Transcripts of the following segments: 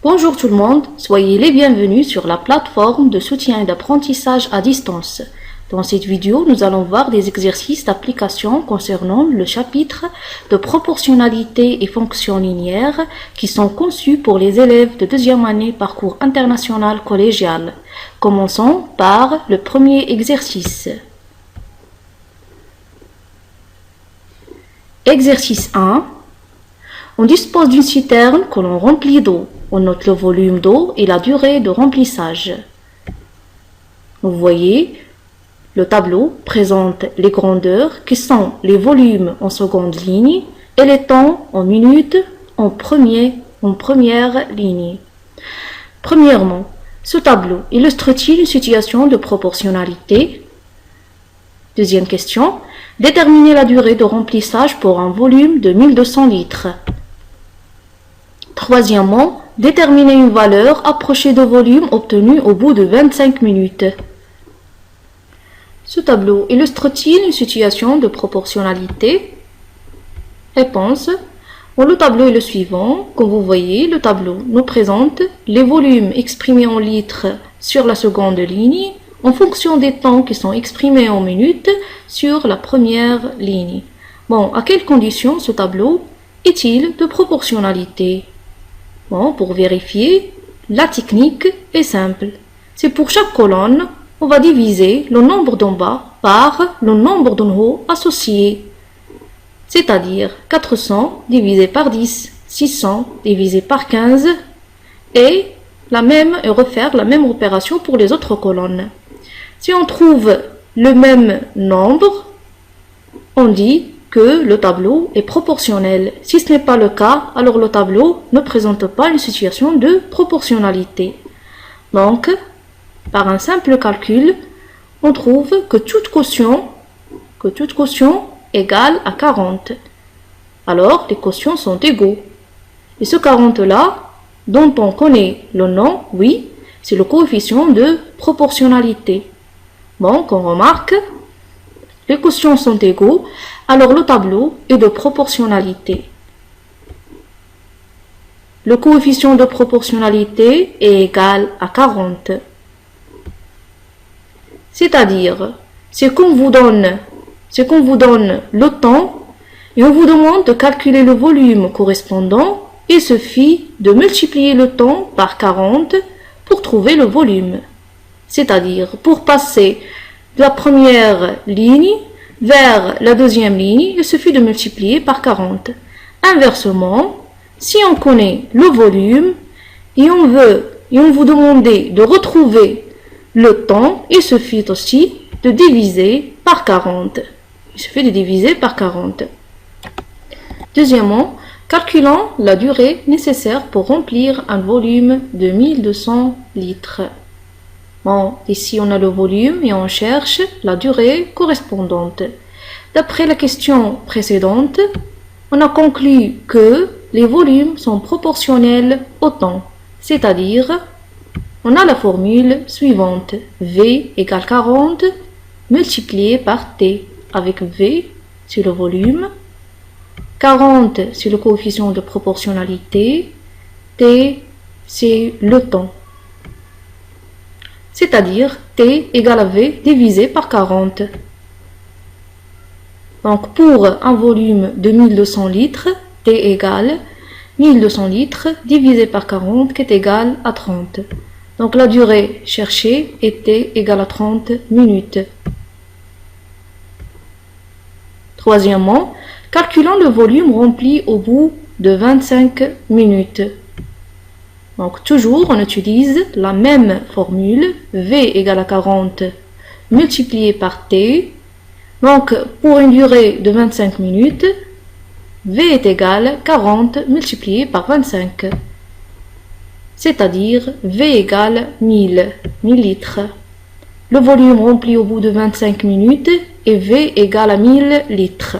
Bonjour tout le monde, soyez les bienvenus sur la plateforme de soutien et d'apprentissage à distance. Dans cette vidéo, nous allons voir des exercices d'application concernant le chapitre de proportionnalité et fonctions linéaires qui sont conçus pour les élèves de deuxième année parcours international collégial. Commençons par le premier exercice. Exercice 1. On dispose d'une citerne que l'on remplit d'eau. On note le volume d'eau et la durée de remplissage. Vous voyez, le tableau présente les grandeurs qui sont les volumes en seconde ligne et les temps en minutes en première ligne. Premièrement, ce tableau illustre-t-il une situation de proportionnalité? Deuxième question, déterminer la durée de remplissage pour un volume de 1200 litres. Troisièmement, déterminer une valeur approchée de volume obtenue au bout de 25 minutes. Ce tableau illustre-t-il une situation de proportionnalité? Réponse. Le tableau est le suivant. Comme vous voyez, le tableau nous présente les volumes exprimés en litres sur la seconde ligne en fonction des temps qui sont exprimés en minutes sur la première ligne. Bon, à quelles conditions ce tableau est-il de proportionnalité? Bon, pour vérifier, la technique est simple. C'est pour chaque colonne, on va diviser le nombre d'en bas par le nombre d'en haut associé. C'est-à-dire 400 divisé par 10, 600 divisé par 15 et refaire la même opération pour les autres colonnes. Si on trouve le même nombre, on dit que le tableau est proportionnel. Si ce n'est pas le cas, alors le tableau ne présente pas une situation de proportionnalité. Donc, par un simple calcul, on trouve que toute quotient égale à 40. Alors, les quotients sont égaux. Et ce 40-là, dont on connaît le nom, oui, c'est le coefficient de proportionnalité. Donc, on remarque, les quotients sont égaux, alors le tableau est de proportionnalité. Le coefficient de proportionnalité est égal à 40. C'est-à-dire, c'est qu'on vous donne le temps et on vous demande de calculer le volume correspondant. Il suffit de multiplier le temps par 40 pour trouver le volume. C'est-à-dire, pour passer de la première ligne vers la deuxième ligne, il suffit de multiplier par 40. Inversement, si on connaît le volume et on vous demande de retrouver le temps, il suffit aussi de diviser par 40. Il suffit de diviser par 40. Deuxièmement, calculons la durée nécessaire pour remplir un volume de 1200 litres. Bon, ici on a le volume et on cherche la durée correspondante. D'après la question précédente, on a conclu que les volumes sont proportionnels au temps, c'est-à-dire on a la formule suivante, V égale 40 multiplié par T, avec V c'est le volume, 40 c'est le coefficient de proportionnalité, T c'est le temps. C'est-à-dire T égale à V divisé par 40. Donc pour un volume de 1200 litres, T égale 1200 litres divisé par 40 qui est égal à 30. Donc la durée cherchée est T égale à 30 minutes. Troisièmement, calculons le volume rempli au bout de 25 minutes. Donc toujours on utilise la même formule, V égale à 40 multiplié par T. Donc pour une durée de 25 minutes, V est égal à 40 multiplié par 25. C'est-à-dire V égale 1000 litres. Le volume rempli au bout de 25 minutes est V égale à 1000 litres.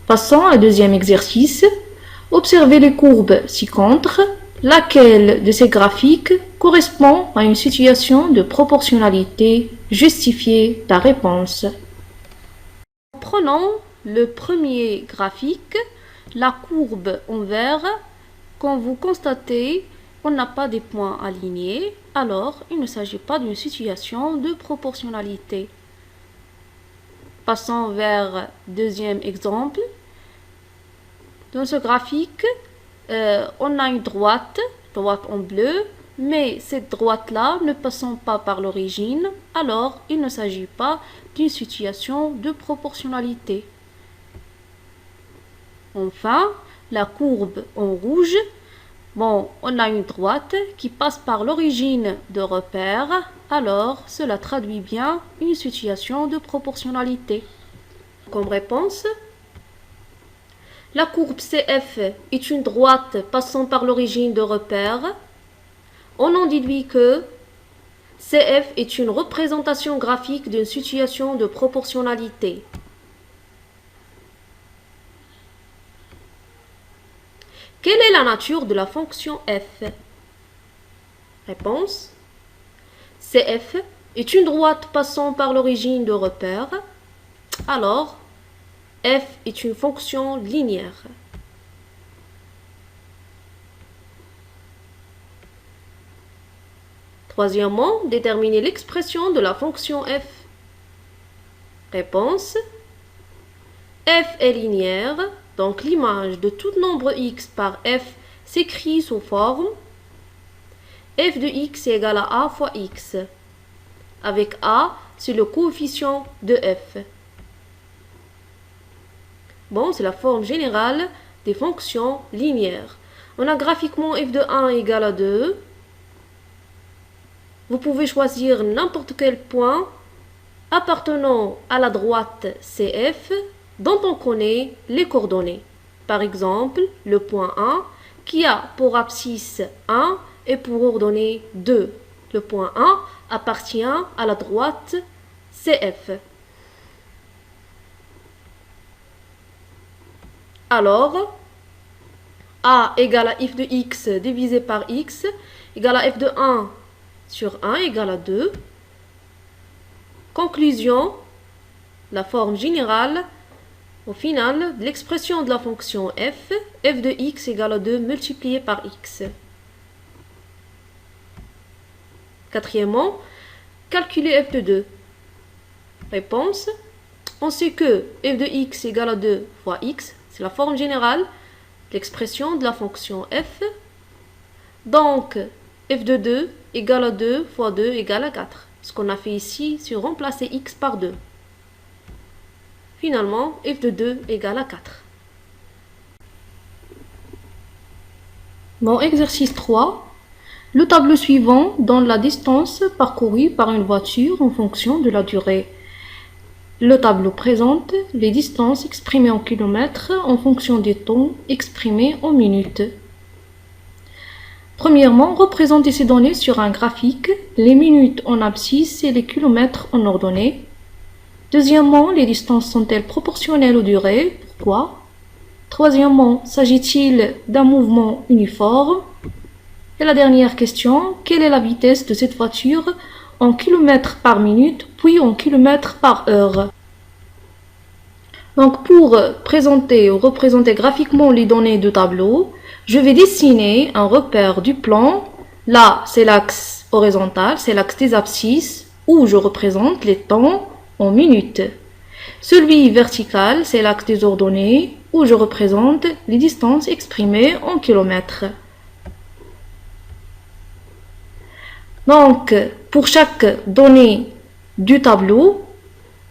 Passons au deuxième exercice. Observez les courbes ci-contre. Laquelle de ces graphiques correspond à une situation de proportionnalité? Justifiez ta réponse. Prenons le premier graphique. la courbe en vert, quand vous constatez on n'a pas des points alignés, alors il ne s'agit pas d'une situation de proportionnalité. Passons vers deuxième exemple. Dans ce graphique, on a une droite en bleu, mais cette droite-là ne passant pas par l'origine, alors il ne s'agit pas d'une situation de proportionnalité. Enfin, la courbe en rouge, bon, on a une droite qui passe par l'origine de repère, alors cela traduit bien une situation de proportionnalité. Comme réponse, la courbe CF est une droite passant par l'origine de repère. On en déduit que CF est une représentation graphique d'une situation de proportionnalité. Quelle est la nature de la fonction f? Réponse. CF est une droite passant par l'origine de repère. Alors, f est une fonction linéaire. Troisièmement, déterminer l'expression de la fonction f. Réponse. F est linéaire, donc l'image de tout nombre x par f s'écrit sous forme f de x est égal à a fois x, avec a, c'est le coefficient de f. Bon, c'est la forme générale des fonctions linéaires. On a graphiquement f de 1 égale à 2. Vous pouvez choisir n'importe quel point appartenant à la droite CF dont on connaît les coordonnées. Par exemple, le point 1 qui a pour abscisse 1 et pour ordonnée 2. Le point 1 appartient à la droite CF. Alors, a égale à f de x divisé par x égale à f de 1 sur 1 égale à 2. Conclusion, la forme générale, au final, de l'expression de la fonction f de x égale à 2 multiplié par x. Quatrièmement, calculer f de 2. Réponse, on sait que f de x égale à 2 fois x, c'est la forme générale de l'expression de la fonction f. Donc, f de 2 égale à 2 fois 2 égale à 4. Ce qu'on a fait ici, c'est remplacer x par 2. Finalement, f de 2 égale à 4. Bon, exercice 3. Le tableau suivant donne la distance parcourue par une voiture en fonction de la durée. Le tableau présente les distances exprimées en kilomètres en fonction des temps exprimés en minutes. Premièrement, représenter ces données sur un graphique, les minutes en abscisse et les kilomètres en ordonnée. Deuxièmement, les distances sont-elles proportionnelles aux durées? Pourquoi? Troisièmement, s'agit-il d'un mouvement uniforme? Et la dernière question, quelle est la vitesse de cette voiture en kilomètres par minute, puis en kilomètres par heure? Donc, pour présenter ou représenter graphiquement les données du tableau, je vais dessiner un repère du plan. Là, c'est l'axe horizontal, c'est l'axe des abscisses, où je représente les temps en minutes. Celui vertical, c'est l'axe des ordonnées, où je représente les distances exprimées en kilomètres. Donc, pour chaque donnée du tableau,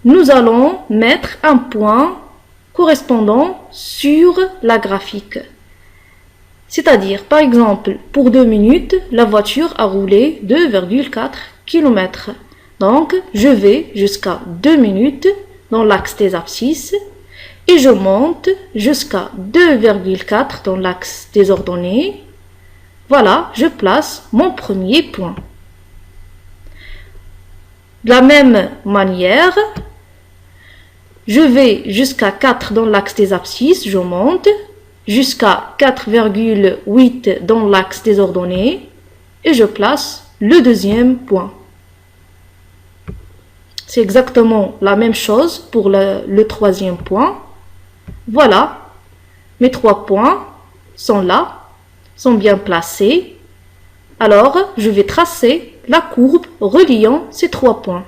nous allons mettre un point correspondant sur la graphique. C'est-à-dire, par exemple, pour 2 minutes, la voiture a roulé 2,4 km. Donc, je vais jusqu'à 2 minutes dans l'axe des abscisses et je monte jusqu'à 2,4 dans l'axe des ordonnées. Voilà, je place mon premier point. De la même manière, je vais jusqu'à 4 dans l'axe des abscisses, je monte jusqu'à 4,8 dans l'axe des ordonnées et je place le deuxième point. C'est exactement la même chose pour le troisième point. Voilà, Mes 3 points sont là, sont bien placés. Alors, je vais tracer la courbe reliant ces 3 points.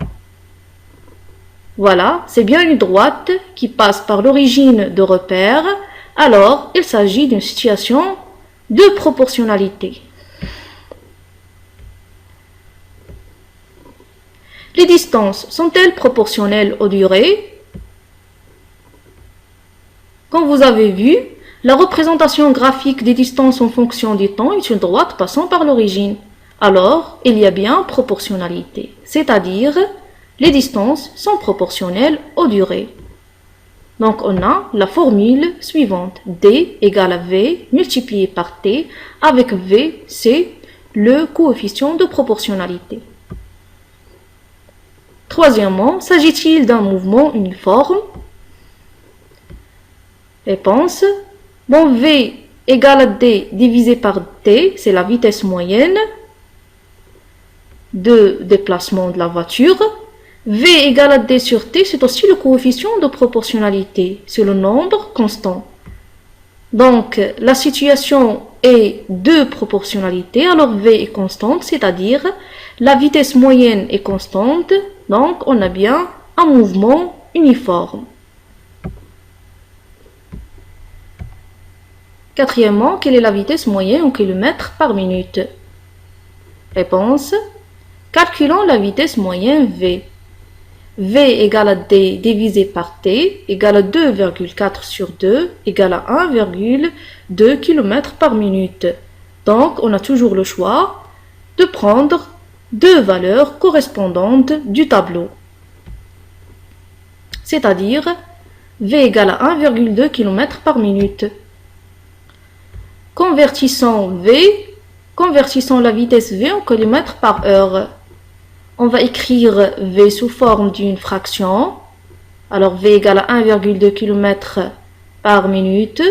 Voilà, c'est bien une droite qui passe par l'origine de repère. Alors, il s'agit d'une situation de proportionnalité. Les distances sont-elles proportionnelles aux durées? Comme vous avez vu, la représentation graphique des distances en fonction du temps est une droite passant par l'origine. Alors, il y a bien proportionnalité, c'est-à-dire les distances sont proportionnelles aux durées. Donc, on a la formule suivante. D égale à V multiplié par T, avec V, c'est le coefficient de proportionnalité. Troisièmement, s'agit-il d'un mouvement uniforme? Réponse. Bon, V égale à D divisé par T, c'est la vitesse moyenne de déplacement de la voiture. V égale à D sur T, c'est aussi le coefficient de proportionnalité, c'est le nombre constant. Donc, la situation est de proportionnalité, alors V est constante, c'est-à-dire la vitesse moyenne est constante, donc on a bien un mouvement uniforme. Quatrièmement, quelle est la vitesse moyenne en kilomètres par minute? Réponse. Calculons la vitesse moyenne V. V égale à D divisé par T égale à 2,4 sur 2 égale à 1,2 km par minute. Donc, on a toujours le choix de prendre deux valeurs correspondantes du tableau. C'est-à-dire V égale à 1,2 km par minute. Convertissons la vitesse V en km par heure. On va écrire V sous forme d'une fraction. Alors V égale à 1,2 km par minute.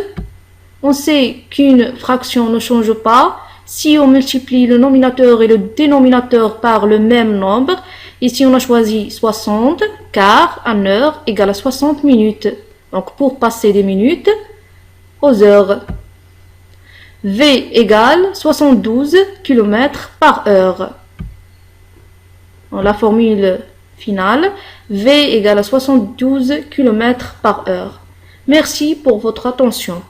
On sait qu'une fraction ne change pas si on multiplie le nominateur et le dénominateur par le même nombre. Ici on a choisi 60 car 1 heure égale à 60 minutes. Donc pour passer des minutes aux heures. V égale 72 km par heure. La formule finale, V égale à 72 km par heure. Merci pour votre attention.